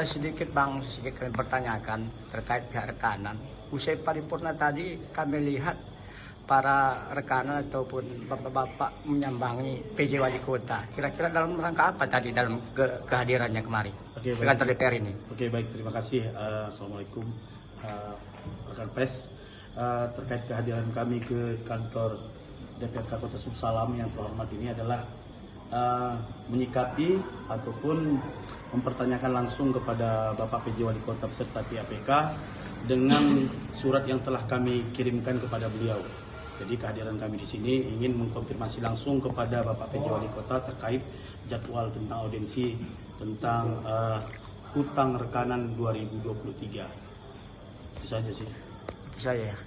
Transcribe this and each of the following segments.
Sedikit Bang, sedikit kami pertanyakan terkait pihak rekanan. Usai paripurna tadi kami lihat para rekanan ataupun bapak-bapak menyambangi PJ Wali Kota. Kira-kira dalam rangka apa tadi dalam kehadirannya kemarin di kantor DPR ini? Oke, baik, terima kasih. Assalamualaikum rekan pers. Terkait kehadiran kami ke kantor DPRK Kota Subsalam yang terhormat ini adalah menyikapi ataupun mempertanyakan langsung kepada Bapak PJ Wali Kota beserta pihak PK dengan surat yang telah kami kirimkan kepada beliau. Jadi kehadiran kami di sini ingin mengkonfirmasi langsung kepada Bapak PJ Wali Kota terkait jadwal tentang audiensi tentang hutang rekanan 2023. Itu saja sih. Itu saja ya.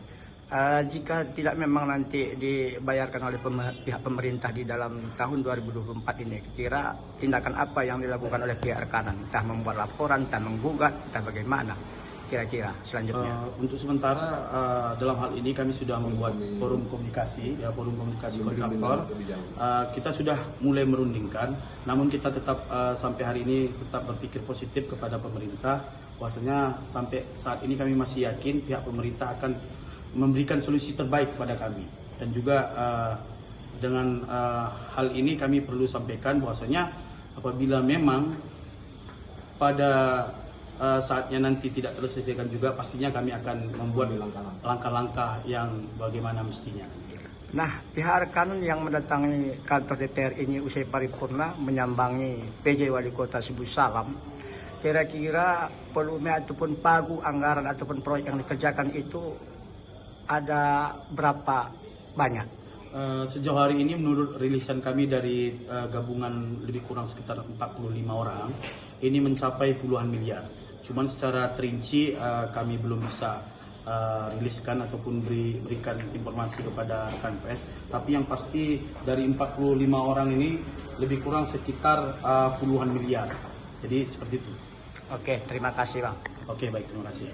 Jika tidak memang nanti dibayarkan oleh pihak pemerintah di dalam tahun 2024 ini, kira tindakan apa yang dilakukan oleh pihak rekanan? Entah membuat laporan, entah menggugat, entah bagaimana kira-kira selanjutnya? Untuk sementara dalam hal ini kami sudah membuat forum komunikasi kontraktor. Kita sudah mulai merundingkan, namun kita tetap sampai hari ini tetap berpikir positif kepada pemerintah. Bahwasanya sampai saat ini kami masih yakin pihak pemerintah akan memberikan solusi terbaik kepada kami. Dan juga dengan hal ini kami perlu sampaikan bahwasanya apabila memang pada saatnya nanti tidak terselesaikan juga, pastinya kami akan membuat langkah-langkah yang bagaimana mestinya. Nah, pihak rekanan yang mendatangi kantor DPR ini usai paripurna menyambangi PJ Wali Kota Subsalam, kira-kira volume ataupun pagu anggaran ataupun proyek yang dikerjakan itu ada berapa banyak? Sejauh hari ini menurut rilisan kami dari gabungan lebih kurang sekitar 45 orang, ini mencapai puluhan miliar. Cuman secara terinci kami belum bisa riliskan ataupun berikan informasi kepada rekan pers. Tapi yang pasti dari 45 orang ini lebih kurang sekitar puluhan miliar. Jadi seperti itu. Oke, terima kasih Bang. Oke, baik, terima kasih.